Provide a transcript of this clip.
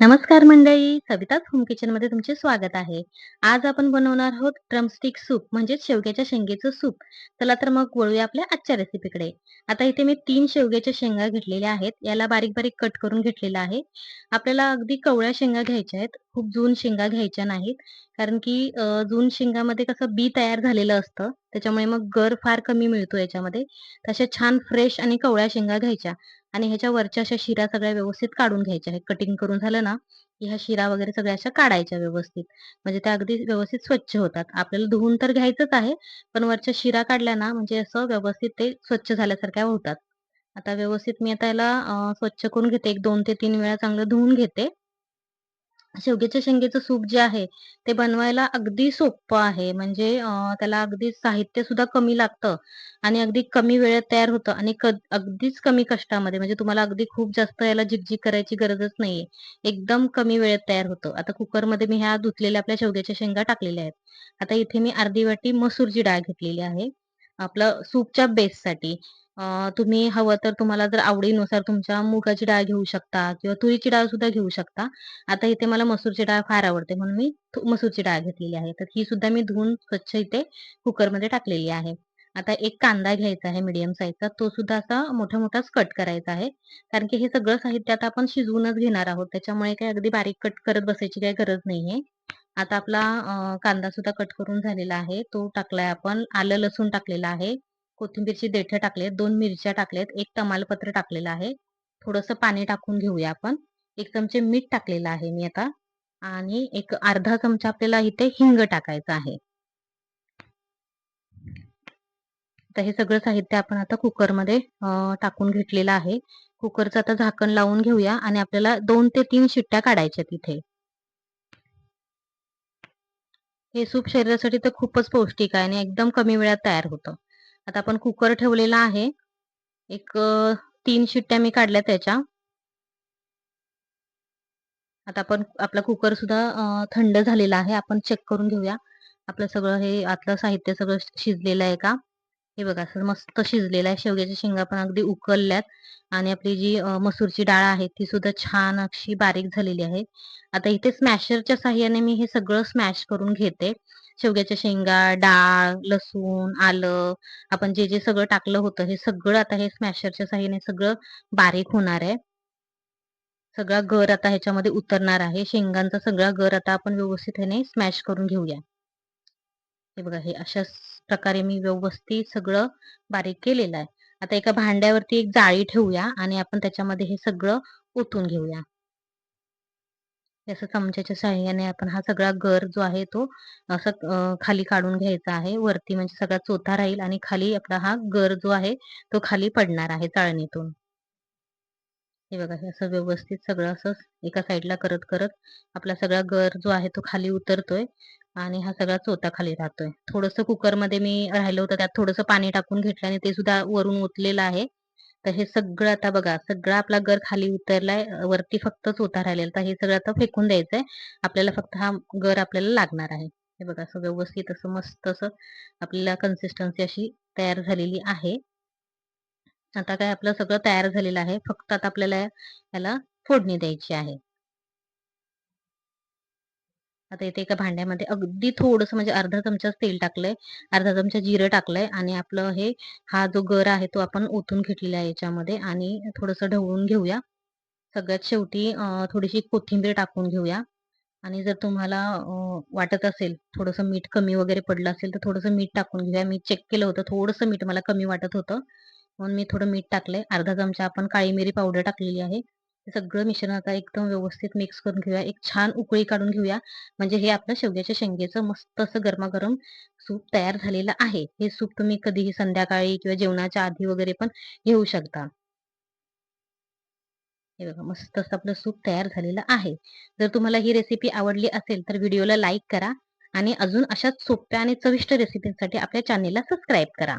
नमस्कार मंडळी, सविताच होम किचनमध्ये तुमचे स्वागत आहे. आज आपण बनवणार आहोत ड्रमस्टिक सूप म्हणजेच शेवग्याच्या शेंगेचं सूप. चला तर मग वळूया आपल्या आजच्या रेसिपीकडे. आता इथे मी 3 शेवग्याच्या शेंगा घेतलेल्या आहेत. याला बारीक-बारीक कट करून घेतलेला आहे. आपल्याला अगदी कवळ्या शेंगा घ्यायच्या आहेत. खूप जून शेंगा घ्यायच्या नाहीत. कारण की जून शेंगामध्ये कसं बी तयार झालेलं असतं. त्याच्यामुळे मग गर फार कमी मिळतो याच्यामध्ये. तशा छान फ्रेश आणि कवळ्या शेंगा घ्यायच्या. आणि ह्याच्या वरच्या अशा शिरा सगळ्या व्यवस्थित काढून घ्यायच्या आहेत. कटिंग करून झालं ना, की ह्या शिरा वगैरे सगळ्या अशा काढायच्या व्यवस्थित. म्हणजे त्या अगदी व्यवस्थित स्वच्छ होतात. आपल्याला धुवून तर घ्यायचंच आहे, पण वरच्या शिरा काढल्या ना, म्हणजे असं व्यवस्थित ते स्वच्छ झाल्यासारख्या होतात. आता व्यवस्थित मी आता याला स्वच्छ करून घेते. एक 2 ते 3 वेळा चांगलं धुवून घेते. शेवग्याच्या शेंगेचं सूप जे आहे, ते बनवायला अगदी सोपं आहे. म्हणजे त्याला अगदी साहित्य सुद्धा कमी लागतं आणि अगदी कमी वेळेत तयार होतं आणि अगदीच कमी कष्टामध्ये. म्हणजे तुम्हाला अगदी खूप जास्त याला झिगझिग करायची गरजच नाहीये. एकदम कमी वेळेत तयार होतं. आता कुकरमध्ये मी ह्या धुतलेल्या आपल्या शेवग्याच्या शेंगा टाकलेल्या आहेत. आता इथे मी अर्धी वाटी मसूरची डाळ घेतलेली आहे. आपलं सूपच्या बेससाठी. तुम्ही हवं तर तुम्हाला जर आवडीनुसार तुमच्या मुगाची डाळ घेऊ शकता किंवा तुरीची डाळ सुद्धा घेऊ शकता. आता इथे मला मसूरची डाळ फार आवडते म्हणून मी मसूरची डाळ घेतलेली आहे. तर ही सुद्धा मी धुवून स्वच्छ इथे कुकरमध्ये टाकलेली आहे. आता एक कांदा घ्यायचा आहे मीडियम साईजचा. तो सुद्धा असा मोठा-मोठाच कट करायचा आहे. कारण की हे सगळं साहित्य आता आपण शिजवूनच घेणार आहोत. त्याच्यामुळे काही अगदी बारीक कट करत बसायची काही गरज नाहीये. आता आपला कांदा सुद्धा कट करून झालेला आहे. तो टाकलाय आपण. आलं लसूण टाकलेलं आहे. कोथिंबीरची देठं टाकलेत. 2 मिरच्या टाकल्यात. 1 तमालपत्र टाकलेलं आहे. थोडंसं पाणी टाकून घेऊया आपण. 1 चमचे मीठ टाकलेलं आहे मी आता आणि एक अर्धा चमचा आपल्याला इथे हिंग टाकायचा आहे. तर हे सगळं साहित्य आपण आता कुकरमध्ये टाकून घेतलेलं आहे. कुकरचं आता झाकण लावून घेऊया आणि आपल्याला 2 ते 3 शिट्ट्या काढायच्यात इथे. हे सूप शरीरासाठी तर खूपच पौष्टिक आहे आणि एकदम कमी वेळात तयार होतं. आता आपण कुकर ठेवलेला आहे. एक 3 शिट्ट्या मी काढल्या त्याच्या. आता आपण आपला कुकर सुद्धा थंड झालेला आहे. आपण चेक करून घेऊया. आपलं सगळं हे आतलं साहित्य सगळं शिजलेलं आहे का? हे बघा असं मस्त शिजलेलं आहे. शेवग्याच्या शेंगा पण अगदी उकलल्यात आणि आपली जी मसूरची डाळ आहे ती सुद्धा छान अशी बारीक झालेली आहे. आता इथे स्मॅशरच्या साहाय्याने मी हे सगळं स्मॅश करून घेते. शेवग्याच्या शेंगा, डाळ, लसूण, आलं आपण जे सगळं टाकलं होतं हे सगळं आता हे स्मॅशरच्या साहाय्याने सगळं बारीक होणार आहे. सगळा गर आता ह्याच्यामध्ये उतरणार आहे. शेंगांचा सगळा गर आता आपण व्यवस्थित ह्याने स्मॅश करून घेऊया. हे बघा हे अशाच प्रकारे मी व्यवस्थित सगळं बारीक केलेलं आहे. आता एका भांड्यावरती एक जाळी ठेवूया आणि आपण त्याच्यामध्ये हे सगळं ओतून घेऊया. हे असं चमच्याच्या साहाय्याने आपण हा सगळा गर जो आहे तो असं खाली काढून घ्यायचा आहे. वरती म्हणजे सगळा चोथा राहील आणि खाली आपला हा गर जो आहे तो खाली पडणार आहे चाळणीतून. हे बघा हे असं व्यवस्थित सगळं असं एका साईडला करत-करत आपला सगळा गर जो आहे तो खाली उतरतोय आणि हा सगळा चोथा खाली राहतोय. थोडंसं कुकरमध्ये मी राहिलं होतं त्यात थोडंसं पाणी टाकून घेतलं आणि ते सुद्धा वरून ओतलेलं आहे. तर हे सगळं आता बघा सगळा आपला गर खाली उतरलाय. वरती फक्त चोथा राहिलेला. तर हे सगळं आता फेकून द्यायचंय. आपल्याला फक्त हा गर आपल्याला लागणार आहे. हे बघा असं व्यवस्थित असं मस्त असं आपल्याला कन्सिस्टन्सी अशी तयार झालेली आहे. आता काय आपलं सगळं तयार झालेलं आहे. फक्त आता आपल्याला याला फोडणी द्यायची आहे. आता इथे एका भांड्यामध्ये अगदी थोडंसं म्हणजे अर्धा चमचाच तेल टाकलंय, अर्धा चमचा जिरं टाकलंय आणि आपलं हा जो गर आहे तो आपण ओतून घेतलेला आहे याच्यामध्ये आणि थोडंसं ढवळून घेऊया. सगळ्यात शेवटी थोडीशी कोथिंबीर टाकून घेऊया आणि जर तुम्हाला वाटत असेल थोडंसं मीठ कमी वगैरे पडलं असेल, तर थोडंसं मीठ टाकून घेऊया. मी चेक केलं होतं, थोडंसं मीठ मला कमी वाटत होतं. म्हणून मी थोडं मीठ टाकलंय. अर्धा चमचा आपण काळी मिरी पावडर टाकलेली आहे. हे सगळं मिश्रण आता एकदम व्यवस्थित मिक्स करून घेऊया. एक छान उकळी काढून घेऊया. म्हणजे हे आपलं शेवग्याच्या शेंगेचं मस्त असं गरमागरम सूप तयार झालेलं आहे. हे सूप तुम्ही कधीही संध्याकाळी किंवा जेवणाच्या आधी वगैरे पण घेऊ शकता. हे बघा मस्त असं आपलं सूप तयार झालेलं आहे. जर तुम्हाला ही रेसिपी आवडली असेल तर व्हिडिओला लाईक करा आणि अजून अशाच सोप्या आणि चविष्ट रेसिपींसाठी आपल्या चॅनेलला सबस्क्राईब करा.